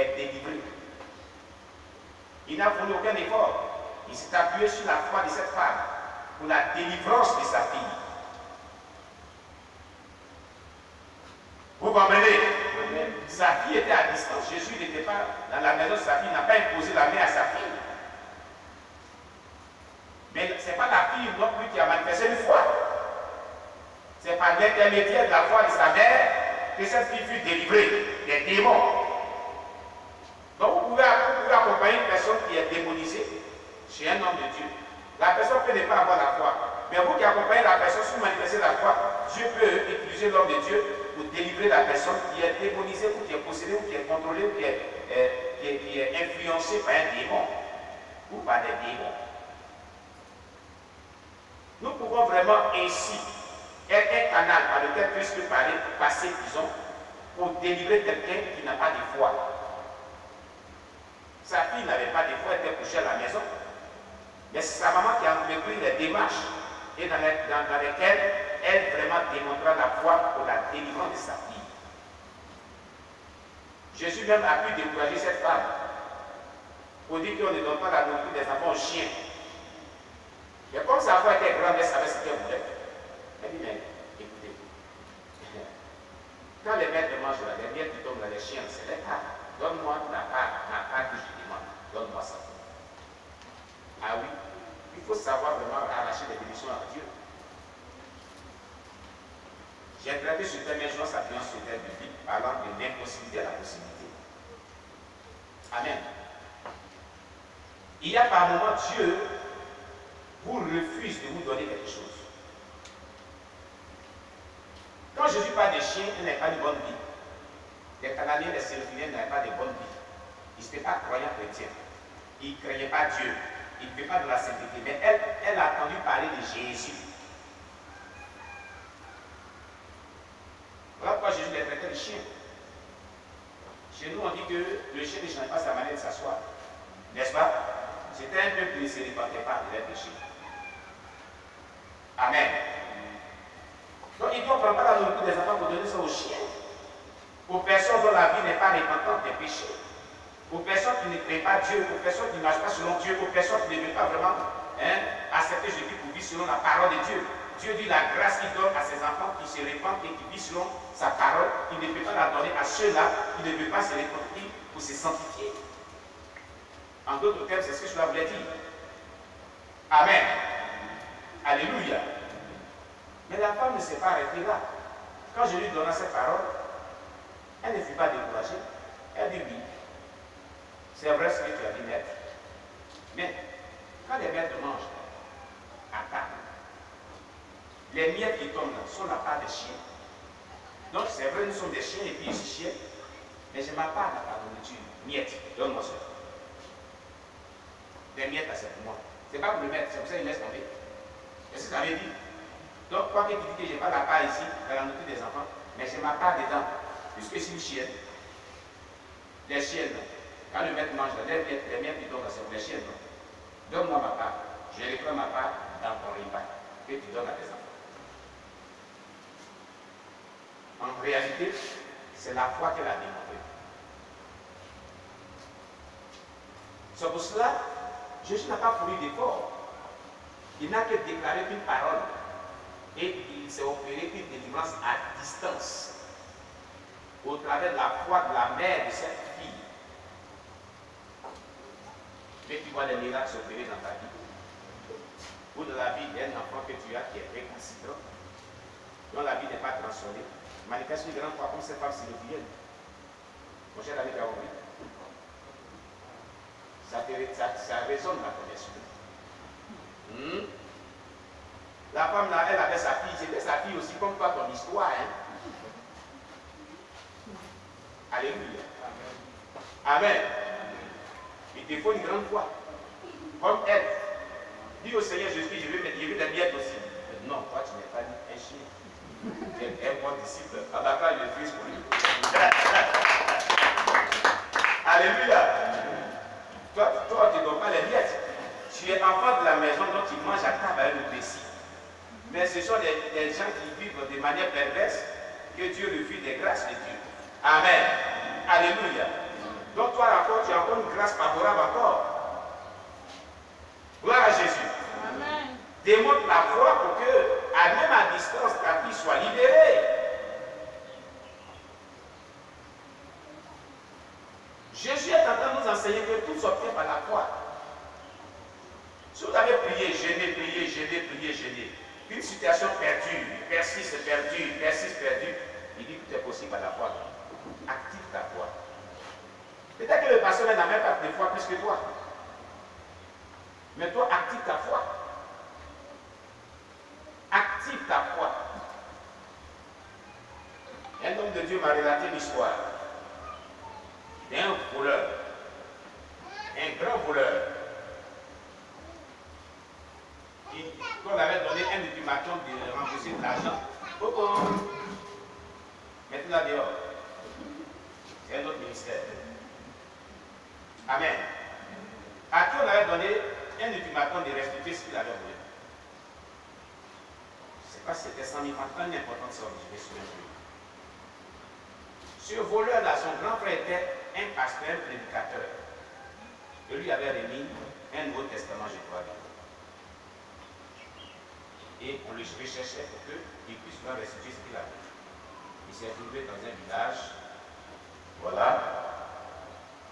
est délivré. Il n'a fourni aucun effort. Il s'est appuyé sur la foi de cette femme pour la délivrance de sa fille. Vous comprenez? Sa fille était à distance. Jésus n'était pas dans la maison de sa fille, il n'a pas imposé la main à sa fille. Mais ce n'est pas la fille non plus qui a manifesté une foi. C'est par l'intermédiaire de la foi de sa mère que cette fille fut délivrée des démons. Donc vous pouvez accompagner une personne qui est démonisée chez un homme de Dieu. La personne peut ne pas avoir la foi. Mais vous qui accompagnez la personne, si vous manifestez la foi, Dieu peut utiliser l'homme de Dieu pour délivrer la personne qui est démonisée, ou qui est possédée, ou qui est contrôlée, ou qui est influencée par un démon, ou par des démons. Nous pouvons vraiment ainsi être un canal par lequel Christ peut passer, disons, pour délivrer quelqu'un qui n'a pas de foi. Sa fille n'avait pas de foi, elle était couchée à la maison. Mais c'est sa maman qui a entrepris les démarches et dans lesquelles elle vraiment démontra la foi pour la délivrance de sa fille. Jésus même a pu décourager cette femme pour dire qu'on ne donne pas la nourriture des enfants aux chiens. Mais comme sa foi était grande, elle savait ce qu'elle voulait. Elle dit, mais écoutez, quand les maîtres mangent la dernière qui tombe dans les chiens, c'est les part. Donne-moi la part que je demande. Donne-moi ça. Ah oui, il faut savoir vraiment arracher les bénédictions à Dieu. J'ai traité ce thème, je s'appuyant sur le thème biblique, parlant de l'impossibilité à la possibilité. Amen. Il y a par moments Dieu vous refuse de vous donner quelque chose. Quand Jésus parle des chiens, ils n'avaient pas de bonne vie. Les Cananéens, les Séréphiliens n'avaient pas de bonne vie. Ils n'étaient pas croyants chrétiens. Ils ne craignaient pas Dieu. Ils ne vivaient pas de la sainteté. Mais elle a entendu parler de Jésus. Voilà pourquoi Jésus les traitait de chiens. Chez nous, on dit que le chien ne change pas sa manière de s'asseoir. N'est-ce pas? C'était un peuple qui ne se repentait pas de leur péché. Amen. Donc il ne comprend pas la nourriture des enfants pour donner ça aux chiens. Aux personnes dont la vie n'est pas repentante des péchés. Aux personnes qui ne créent pas Dieu, aux personnes qui ne marchent pas selon Dieu, aux personnes qui ne veulent pas vraiment accepter Jésus pour vivre selon la parole de Dieu. Dieu dit la grâce qu'il donne à ses enfants qui se répandent et qui vivent selon sa parole. Il ne peut pas la donner à ceux-là qui ne veulent pas se repentir pour se sanctifier. En d'autres termes, c'est ce que cela voulait dire. Amen. Alléluia. Mais la femme ne s'est pas arrêtée là. Quand je lui donna cette parole, elle ne fut pas découragée. Elle dit oui. C'est vrai ce que tu as dit, maître. Mais quand les maîtres mangent à table, les miettes qui tombent là sont la part des chiens. Donc c'est vrai, nous sommes des chiens et puis je suis chien. Mais je m'appelle à la nourriture. Miettes, donne-moi ça. Des miettes, c'est pour moi. C'est pas pour le mettre, c'est pour ça qu'il laisse tomber. Est-ce que ça veut dire? Donc, quoi que tu dis que je n'ai pas la part ici, dans la nourriture des enfants, mais j'ai ma part dedans. Puisque c'est une chienne. Les chiennes, quand le maître mange, les miettes qui tombent, c'est pour les chiennes. Donne-moi ma part. Je reprends ma part dans ton repas que tu donnes à tes enfants. En réalité, c'est la foi qu'elle a démontrée. C'est pour cela, Jésus n'a pas fourni d'effort. Il n'a que déclaré une parole. Et il s'est opéré une délivrance à distance. Au travers de la foi de la mère de cette fille. Mais tu vois les miracles s'opérer dans ta vie. Ou dans la vie d'un enfant que tu as qui est récalcitrant, dont la vie n'est pas transformée. Manifeste une grande foi comme cette femme syrophienne. Mon cher ami, tu as compris? Ça résonne dans ton esprit. La femme là, elle avait sa fille, c'était sa fille aussi, comme toi ton histoire. Hein? Alléluia. Amen. Il te faut une grande foi. Comme elle. Dis au Seigneur Jésus, je veux des miettes aussi. Non, toi tu n'es pas un chien. Tu es un bon disciple. En d'accord, je suis pour lui. Alléluia. Toi, tu ne donnes pas les miettes. Tu es enfant de la maison, donc tu manges à table avec le Messie. Mais ce sont des gens qui vivent de manière perverse que Dieu refuse des grâces de Dieu. Amen. Alléluia. Donc toi encore, tu as encore une grâce favorable encore. Gloire à Jésus. Amen. Démontre la foi pour que, même à distance, ta fille soit libérée. Jésus est en train de nous enseigner que tout s'obtient par la foi. Si vous avez prié, jeûné, prié, jeûné, prié, jeûné, une situation perdue, persiste, perdue, persiste, perdue, il dit que tout est possible par la foi. Active ta foi. Peut-être que le pasteur n'a même pas de foi plus que toi. Mais toi, active ta foi. Active ta foi. Un homme de Dieu m'a relaté l'histoire d'un voleur, un grand voleur, qu'on avait donné un ultimatum de rembourser de l'argent. Mettez-la dehors. C'est un autre ministère. Amen. À qui on avait donné un ultimatum de restituer ce qu'il avait volé. Je ne sais pas si c'était 100 000 francs, une importante somme, je me souviens plus. Ce voleur-là, son grand frère était un pasteur, un prédicateur. Et lui avait remis un Nouveau Testament, je crois. Et on le recherchait pour qu'il puisse nous restituer ce qu'il avait. Il s'est trouvé dans un village, voilà,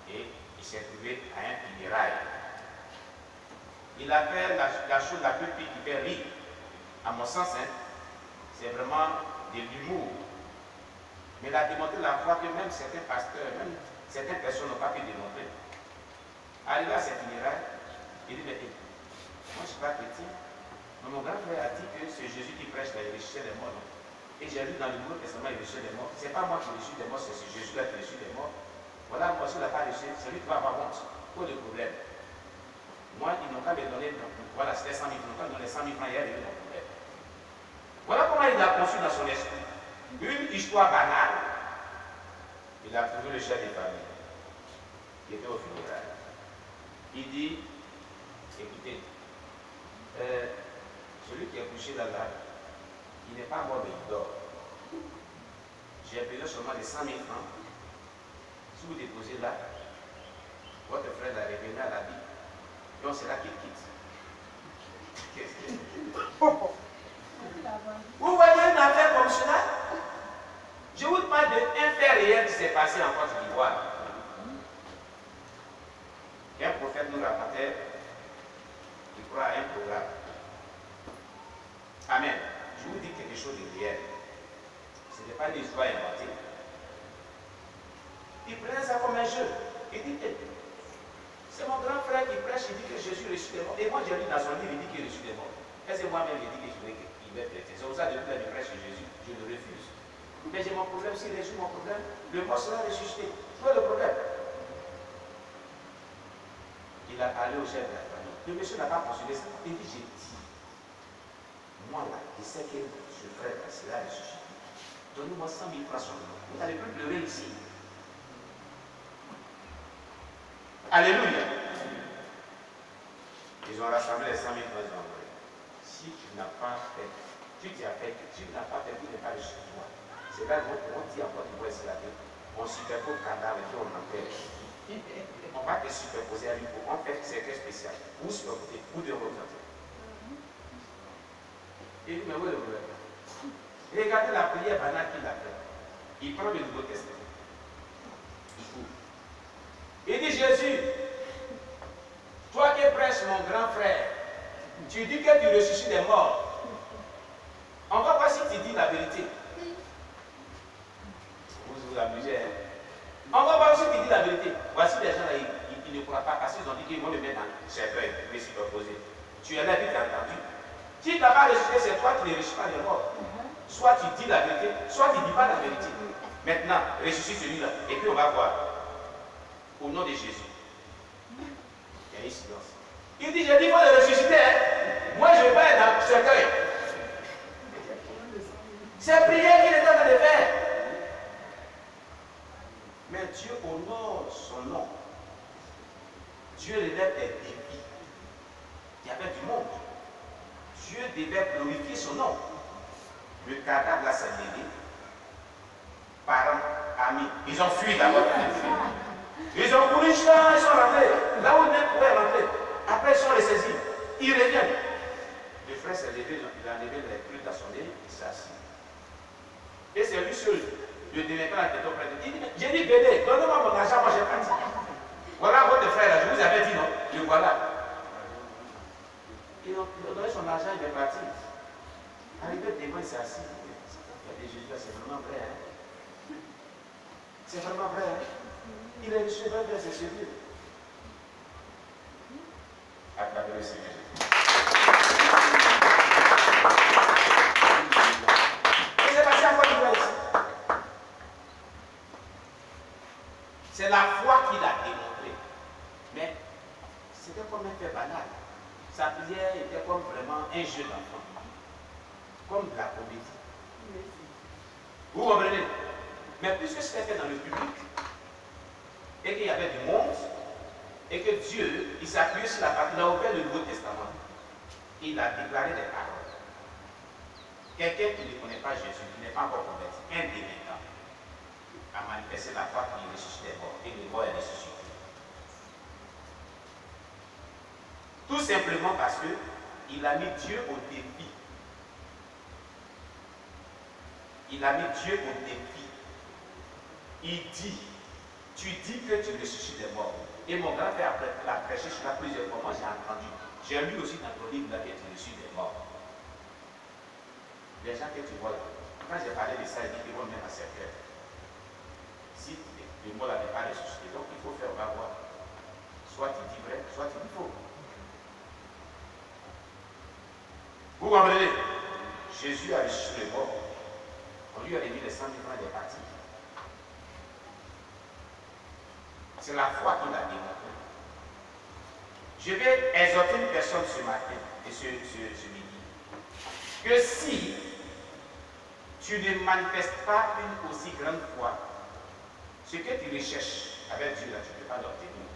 et il s'est trouvé à un funérail. Il a fait la chose la plus pire qui fait rire, à mon sens, hein, c'est vraiment de l'humour. Mais il a démontré la foi que même certains pasteurs, même certaines personnes n'ont pas pu démontrer. Arrivé à ces funérailles, il dit, mais moi je ne suis pas chrétien. Mais mon grand frère a dit que c'est Jésus qui prêche la ressuscité des morts. Et j'ai lu dans le Nouveau Testament, il ressuscite des morts. Ce n'est pas moi qui ressuscite des morts, c'est Jésus-là qui ressuscite des morts. Voilà, moi, s'il n'a pas ressuscité, c'est lui qui va avoir honte. Pas de problème. Moi, ils n'ont qu'à me donner, voilà, c'était 100 000 francs, ils n'ont qu'à me donner 100 000 francs, il y a mon problème. Voilà comment il a conçu dans son esprit une histoire banale. Il a trouvé le chef de famille qui était au funérail. Il dit, écoutez, celui qui est couché là, il n'est pas mort, mais il dort. J'ai besoin seulement de 100 000 francs. Si vous déposez là, votre frère va revenir à la vie. Donc c'est là qu'il quitte. Vous voyez une affaire comme cela? Je vous parle d'un fait réel qui s'est passé en Côte d'Ivoire. Un prophète nous racontait qu'il croit à un programme. Amen. Je vous dis quelque chose de réel. Ce n'est pas une histoire inventée. Il prenait ça comme un jeu. Il dit, c'est mon grand frère qui prêche, il dit que Jésus ressuscite des morts. Et moi, j'ai lu dans son livre, il dit qu'il ressuscite des morts. Est-ce que moi-même, j'ai dit que je voulais qu'il va être chrétien? C'est pour ça que depuis que je prêche Jésus, je le refuse. Mais j'ai mon problème, s'il résout mon problème, le mort sera ressuscité. Quoi le problème? Il a parlé au chef de la famille. Le monsieur n'a pas consulté ça. Il dit, j'ai dit, moi là, je sais que ce frère sera ressuscité. Donnez-moi 100 000 francs sur le nom. Vous n'allez plus pleurer ici. Alléluia. Ils ont rassemblé les 100 000 francs. Ils ont envoyé. Si tu n'as pas fait, tu n'as pas fait, tu n'es pas ressuscité toi. C'est là qu'on dit encore du voici la tête. On superpose le cadavre et puis on enterre. On va te superposer à lui pour en fait c'est très spécial. Ou sur le côté, ou de l'autre. Il dit, mais où est le problème? Regardez la prière banale qu'il a fait. Il prend le Nouveau Testament. Il dit, Jésus, toi qui prêches mon grand frère, tu dis que tu ressuscites des morts. On va voir si tu dis la vérité. Vous vous amusez, hein? On va voir si tu dis la vérité. Voici les gens là, ils ne croient pas parce qu'ils ont dit qu'ils vont le mettre dans cercueil, mais s'ils doivent poser. Tu en as vu, tu as entendu. Si tu n'as pas ressuscité, c'est toi qui ne ressuscites pas les morts. Soit tu dis la vérité, soit tu ne dis pas la vérité. Maintenant, ressuscite celui-là, et puis on va voir. Au nom de Jésus. Il y a une silence. Il dit, j'ai dit, il faut le ressusciter. Hein? Moi, je ne vais pas être dans le cercueil. C'est prière qu'il est en train de faire. Mais Dieu honore son nom. Dieu relève des défis. Il y avait du monde. Dieu devait glorifier son nom. Le cadavre l'a s'est levé. Parents, amis, ils ont fui d'abord. Ils ont couru jusqu'à, ils sont rentrés. Là où ils ne pouvaient rentrer. Après, ils sont ressaisis. Ils reviennent. Le frère s'est levé, il a levé les plumes à son nez, il s'est assis. Et c'est lui seul, le délinquant qui était auprès de lui. Il dit, j'ai dit, venez, donnez-moi mon argent, moi j'ai pas dit. Voilà votre frère là, je vous avais dit non, le voilà. Il a donné son argent, il est parti. Arrivé devant, il s'est assis. Il a dit, Jésus, c'est vraiment vrai. Hein? C'est vraiment vrai. Hein? Il est reçu vrai, c'est sérieux. Acclamez le Seigneur Jésus. Et c'est passé à quoi il ici? C'est la foi qu'il a démontrée. Mais c'était comme un fait banal. Sa prière était comme vraiment un jeu d'enfant. Comme de la comédie. Vous comprenez? Mais puisque c'était fait dans le public, et qu'il y avait du monde, et que Dieu, il s'appuyait sur la partie, il a ouvert le Nouveau Testament. Il a déclaré des paroles. Quelqu'un qui ne connaît pas Jésus, qui n'est pas encore converti, un délinquant, a manifesté la foi qu'il ressuscite des morts, et le mort est ressuscité. Tout simplement parce qu'il a mis Dieu au défi. Il a mis Dieu au défi. Il dit, tu dis que tu ressuscites des morts. Et mon grand frère l'a prêché sur la plusieurs fois. Moi j'ai entendu. J'ai lu aussi dans ton livre là que tu ressuscites des morts. Les gens que tu vois là, quand j'ai parlé de ça, ils disent qu'ils vont même à cette heure. Si le mot là n'est pas ressuscité, donc il faut faire, on va voir. Soit tu dis vrai, soit tu dis faux. Vous comprenez? Jésus a ressuscité les morts. On lui a remis les 100 000 francs des partis. C'est la foi qu'il a démontrée. Je vais exhorter une personne ce matin et ce midi. Que si tu ne manifestes pas une aussi grande foi, ce que tu recherches avec Dieu, là, tu ne peux pas l'obtenir.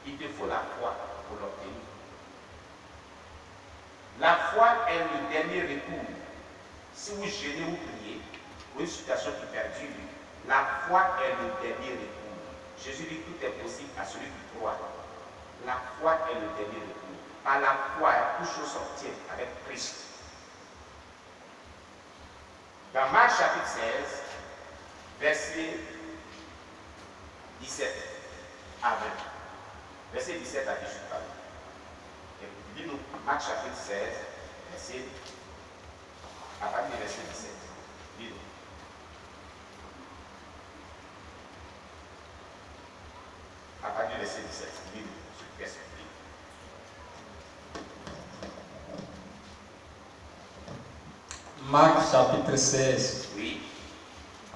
Il te faut la foi pour l'obtenir. La foi est le dernier recours. Si vous gênez ou priez pour une situation qui perdure, la foi est le dernier recours. Jésus dit que tout est possible à celui qui croit. La foi est le dernier recours. Par la foi, toutes choses s'obtiennent avec Christ. Dans Marc chapitre 16, verset 17 à 20. Verset 17 à 18. Dis-nous, Marc chapitre 16, verset, à partir du verset 17. Dis-nous. À partir du verset 17. Dis-nous, ce verset. Marc chapitre 16. Oui.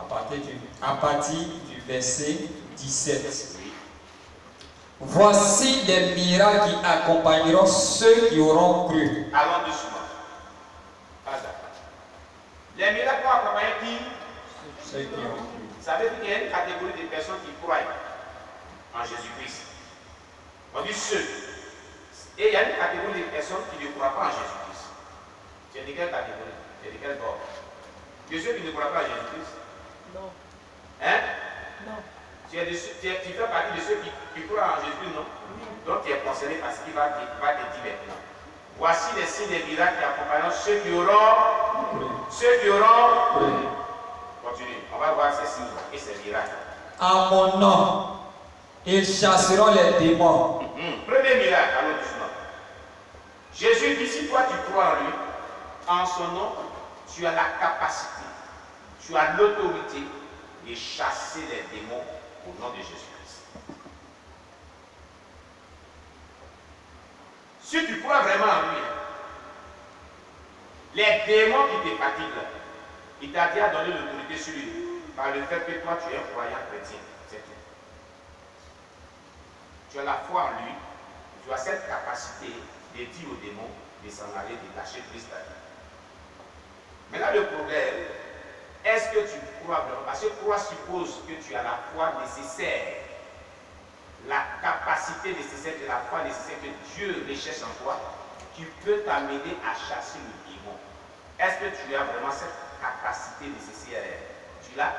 À partir du verset 17. Oui. Voici les miracles qui accompagneront ceux qui auront cru. Allons doucement. Pas à pas. Les miracles vont accompagner qui? Ceux qui auront cru. Ça veut dire qu'il y a une catégorie de personnes qui croient en Jésus-Christ. On dit ceux. Et il y a une catégorie de personnes qui ne croient pas en Jésus-Christ. Tu es de quelle catégorie? Tu es de quel bord? De ceux qui ne croient pas en Jésus-Christ? Non. Hein? Non. Tu fais partie de ceux qui croient en Jésus, non? Donc tu es concerné par ce qu'il va te dire maintenant. Voici les signes des miracles qui accompagneront ceux qui auront. Ceux qui auront. Continue. On va voir ces signes et ces miracles. À mon nom, ils chasseront les démons. Premier miracle, allons doucement. Jésus dit, si toi tu crois en lui, en son nom, tu as la capacité, tu as l'autorité de chasser les démons au nom de Jésus-Christ. Si tu crois vraiment en lui, les démons qui te fatiguent, il t'a déjà donné l'autorité sur lui par le fait que toi tu es un croyant chrétien. C'est tout. Tu as la foi en lui, tu as cette capacité de dire aux démons de s'en aller, de lâcher Christ à lui. Maintenant le problème, est-ce que tu crois vraiment? Parce que croire suppose que tu as la foi nécessaire, la capacité nécessaire, de la foi nécessaire que Dieu recherche en toi, qui peut t'amener à chasser le démon. Est-ce que tu as vraiment cette capacité nécessaire? Tu l'as?